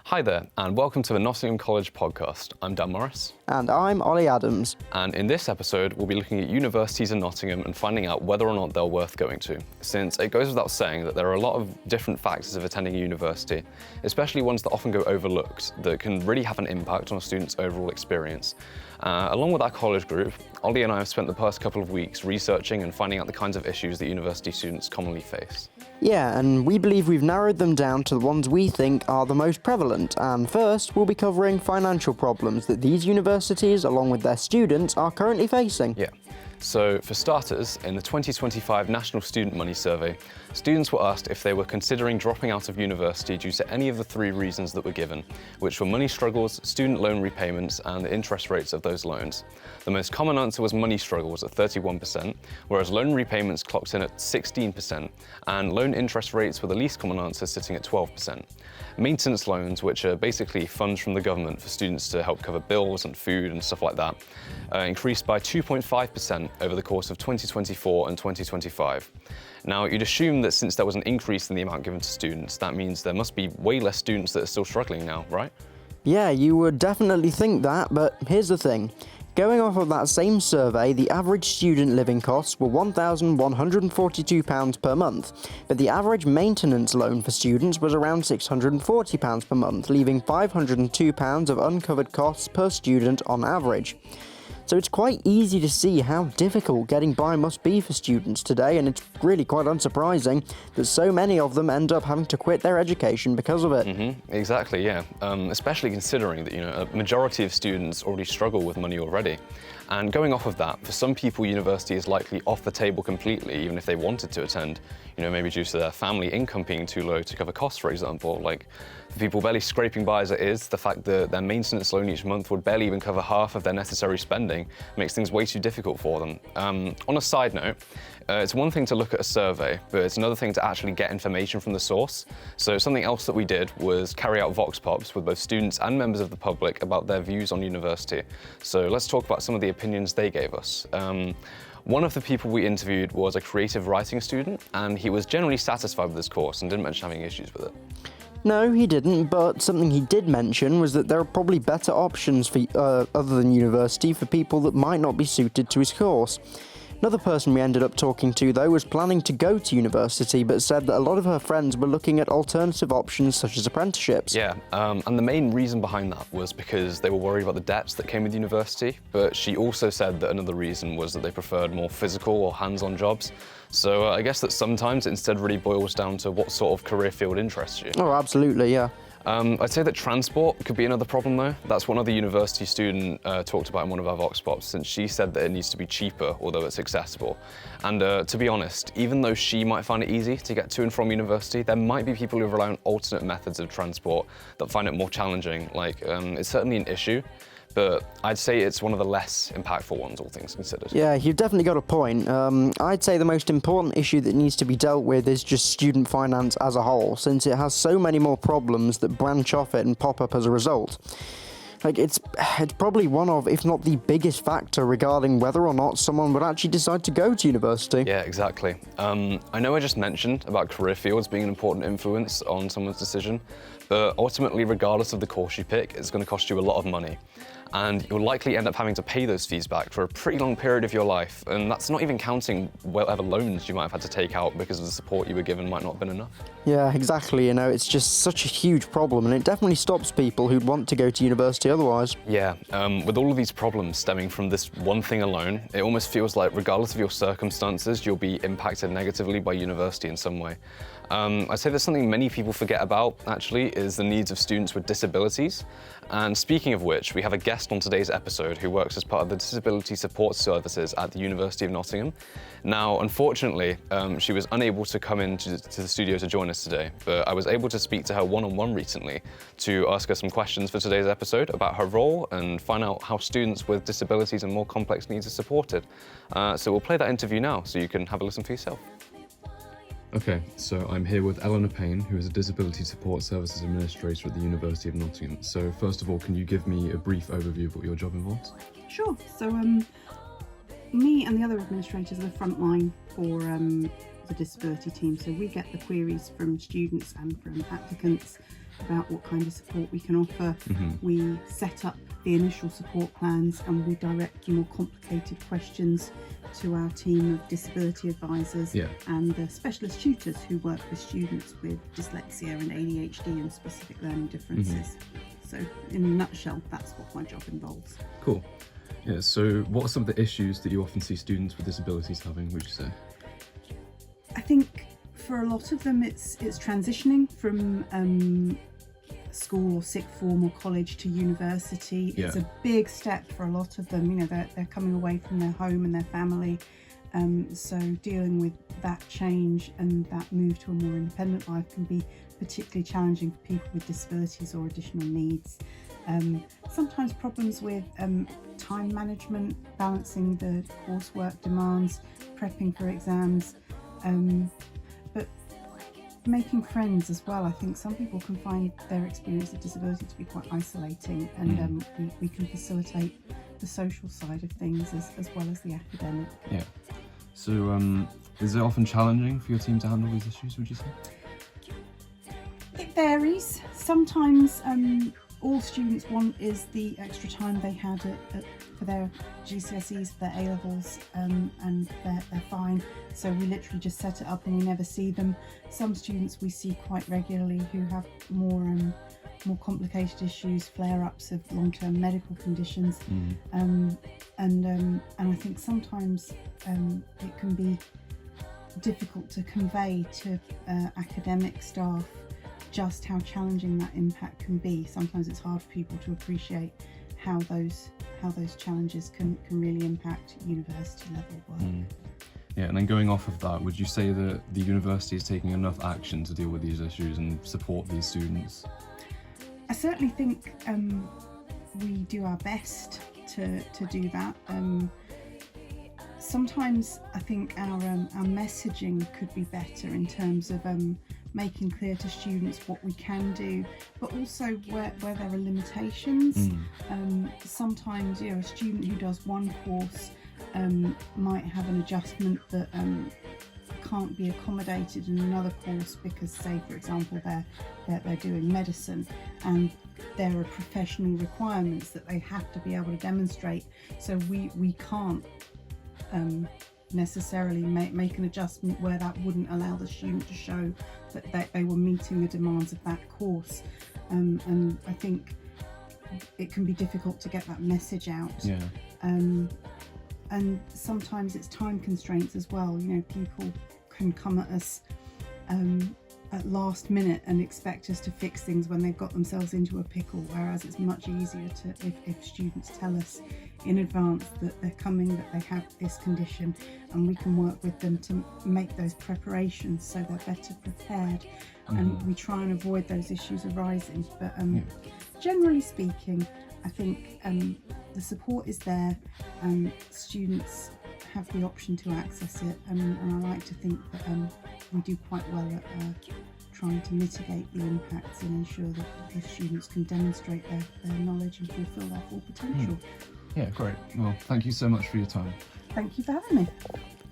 Hi there, and welcome to the Nottingham College podcast. I'm Dan Morris. And I'm Ollie Adams. And in this episode, we'll be looking at universities in Nottingham and finding out whether or not they're worth going to, since it goes without saying that there are a lot of different factors of attending a university, especially ones that often go overlooked, that can really have an impact on a student's overall experience. Along with our college group, Ollie and I have spent the past couple of weeks researching and finding out the kinds of issues that university students commonly face. Yeah, and we believe we've narrowed them down to the ones we think are the most prevalent. And first, we'll be covering financial problems that these universities, along with their students, are currently facing. Yeah. So, for starters, in the 2025 National Student Money Survey, students were asked if they were considering dropping out of university due to any of the three reasons that were given, which were money struggles, student loan repayments, and the interest rates of those loans. The most common answer was money struggles at 31%, whereas loan repayments clocked in at 16%, and loan interest rates were the least common answer, sitting at 12%. Maintenance loans, which are basically funds from the government for students to help cover bills and food and stuff like that, increased by 2.5% over the course of 2024 and 2025. Now, you'd assume that since there was an increase in the amount given to students, that means there must be way less students that are still struggling now, right? Yeah, you would definitely think that, but here's the thing. Going off of that same survey, the average student living costs were £1,142 per month, but the average maintenance loan for students was around £640 per month, leaving £502 of uncovered costs per student on average. So it's quite easy to see how difficult getting by must be for students today, and it's really quite unsurprising that so many of them end up having to quit their education because of it. Exactly, yeah. Especially considering that, a majority of students already struggle with money already. And going off of that, for some people, university is likely off the table completely, even if they wanted to attend, maybe due to their family income being too low to cover costs, for example. Like, for people barely scraping by as it is, the fact that their maintenance loan each month would barely even cover half of their necessary spending makes things way too difficult for them. On a side note, it's one thing to look at a survey, but it's another thing to actually get information from the source. So something else that we did was carry out vox pops with both students and members of the public about their views on university. So let's talk about some of the opinions they gave us. One of the people we interviewed was a creative writing student, and he was generally satisfied with this course and didn't mention having issues with it. No, he didn't, but something he did mention was that there are probably better options for other than university for people that might not be suited to his course. Another person we ended up talking to, though, was planning to go to university, but said that a lot of her friends were looking at alternative options such as apprenticeships. Yeah, and the main reason behind that was because they were worried about the debts that came with university, but she also said that another reason was that they preferred more physical or hands-on jobs. So I guess that sometimes it instead really boils down to what sort of career field interests you. Oh, absolutely, yeah. I'd say that transport could be another problem, though. That's one other university student talked about in one of our vox pops, since she said that it needs to be cheaper, although it's accessible. And to be honest, even though she might find it easy to get to and from university, there might be people who rely on alternate methods of transport that find it more challenging. It's certainly an issue, but I'd say it's one of the less impactful ones, all things considered. Yeah, you've definitely got a point. I'd say the most important issue that needs to be dealt with is just student finance as a whole, since it has so many more problems that branch off it and pop up as a result. It's probably one of, if not the biggest factor regarding whether or not someone would actually decide to go to university. Yeah, exactly. I know I just mentioned about career fields being an important influence on someone's decision, but ultimately, regardless of the course you pick, it's going to cost you a lot of money. And you'll likely end up having to pay those fees back for a pretty long period of your life, and that's not even counting whatever loans you might have had to take out because of the support you were given might not have been enough. Yeah, exactly. It's just such a huge problem, and it definitely stops people who'd want to go to university otherwise. Yeah, with all of these problems stemming from this one thing alone, it almost feels like regardless of your circumstances, you'll be impacted negatively by university in some way. I'd say there's something many people forget about, actually, is the needs of students with disabilities. And speaking of which, we have a guest on today's episode who works as part of the Disability Support Services at the University of Nottingham. Now, unfortunately, she was unable to come into the studio to join us today, but I was able to speak to her one-on-one recently to ask her some questions for today's episode about her role and find out how students with disabilities and more complex needs are supported. So we'll play that interview now so you can have a listen for yourself. Okay, so I'm here with Eleanor Payne, who is a Disability Support Services Administrator at the University of Nottingham. So first of all, can you give me a brief overview of what your job involves? Sure. So me and the other administrators are the front line for the disability team. So we get the queries from students and from applicants about what kind of support we can offer. We set up the initial support plans and we direct more complicated questions to our team of disability advisors and the specialist tutors who work with students with dyslexia and ADHD and specific learning differences. So in a nutshell, that's what my job involves. Cool. Yeah, so what are some of the issues that you often see students with disabilities having, would you say? I think for a lot of them it's transitioning from school or sixth form or college to university. It's a big step for a lot of them. You know, they're coming away from their home and their family, so dealing with that change and that move to a more independent life can be particularly challenging for people with disabilities or additional needs. Sometimes problems with time management, balancing the coursework demands, prepping for exams, but making friends as well. I think some people can find their experience of disability to be quite isolating, and we can facilitate the social side of things as well as the academic. Yeah. So is it often challenging for your team to handle these issues, would you say? It varies. Sometimes all students want is the extra time they had for their GCSEs, their A-levels, and they're fine. So we literally just set it up and we never see them. Some students we see quite regularly who have more complicated issues, flare-ups of long-term medical conditions, and I think sometimes it can be difficult to convey to academic staff just how challenging that impact can be. Sometimes it's hard for people to appreciate how those challenges can really impact university level work. Yeah, and then going off of that, would you say that the university is taking enough action to deal with these issues and support these students? I certainly think we do our best to do that. Sometimes I think our messaging could be better in terms of making clear to students what we can do, but also where there are limitations. Sometimes, you know, a student who does one course might have an adjustment that can't be accommodated in another course because, say, for example, they're doing medicine and there are professional requirements that they have to be able to demonstrate. So we can't necessarily make an adjustment where that wouldn't allow the student to show that they were meeting the demands of that course. And I think it can be difficult to get that message out. Yeah. And sometimes it's time constraints as well. You know, people can come at us at last minute and expect us to fix things when they've got themselves into a pickle, whereas it's much easier to if students tell us in advance that they're coming, that they have this condition, and we can work with them to make those preparations so they're better prepared. And we try and avoid those issues arising. But generally speaking, I think the support is there and students have the option to access it, and I like to think that we do quite well at trying to mitigate the impacts and ensure that the students can demonstrate their knowledge and fulfil their full potential. Yeah, great. Well, thank you so much for your time. Thank you for having me.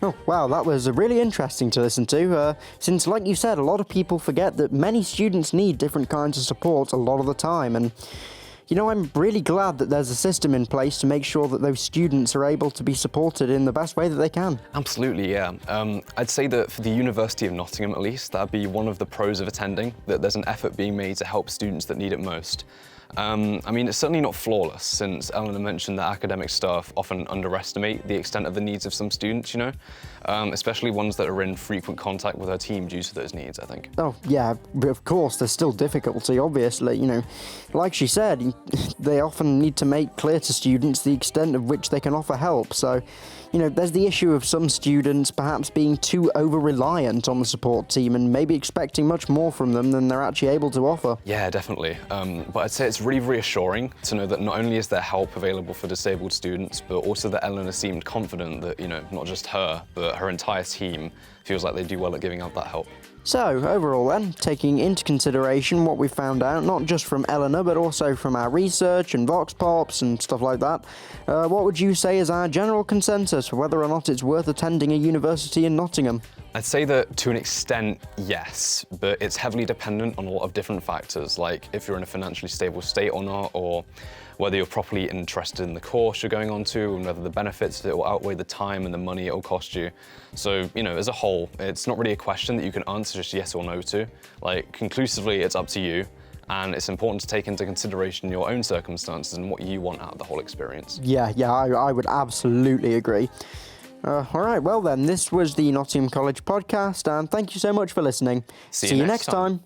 Oh, wow, that was really interesting to listen to, since, like you said, a lot of people forget that many students need different kinds of support a lot of the time, and you know, I'm really glad that there's a system in place to make sure that those students are able to be supported in the best way that they can. Absolutely, yeah. I'd say that for the University of Nottingham at least, that'd be one of the pros of attending, that there's an effort being made to help students that need it most. I mean, it's certainly not flawless, since Eleanor mentioned that academic staff often underestimate the extent of the needs of some students, you know, especially ones that are in frequent contact with her team due to those needs, I think. Oh, yeah, but of course, there's still difficulty, obviously, you know. Like she said, they often need to make clear to students the extent of which they can offer help, so, you know, there's the issue of some students perhaps being too over-reliant on the support team and maybe expecting much more from them than they're actually able to offer. Yeah, definitely. But I'd say it's really reassuring to know that not only is there help available for disabled students, but also that Eleanor seemed confident that, you know, not just her, but her entire team feels like they do well at giving out that help. So, overall then, taking into consideration what we found out, not just from Eleanor, but also from our research and Vox Pops and stuff like that, what would you say is our general consensus for whether or not it's worth attending a university in Nottingham? I'd say that to an extent, yes, but it's heavily dependent on a lot of different factors, like if you're in a financially stable state or not, or whether you're properly interested in the course you're going on to, and whether the benefits of it will outweigh the time and the money it will cost you. So, as a whole, it's not really a question that you can answer just yes or no to. Like, conclusively, it's up to you, and it's important to take into consideration your own circumstances and what you want out of the whole experience. Yeah, I would absolutely agree. All right, well then, this was the Nottingham College podcast, and thank you so much for listening. See you next time.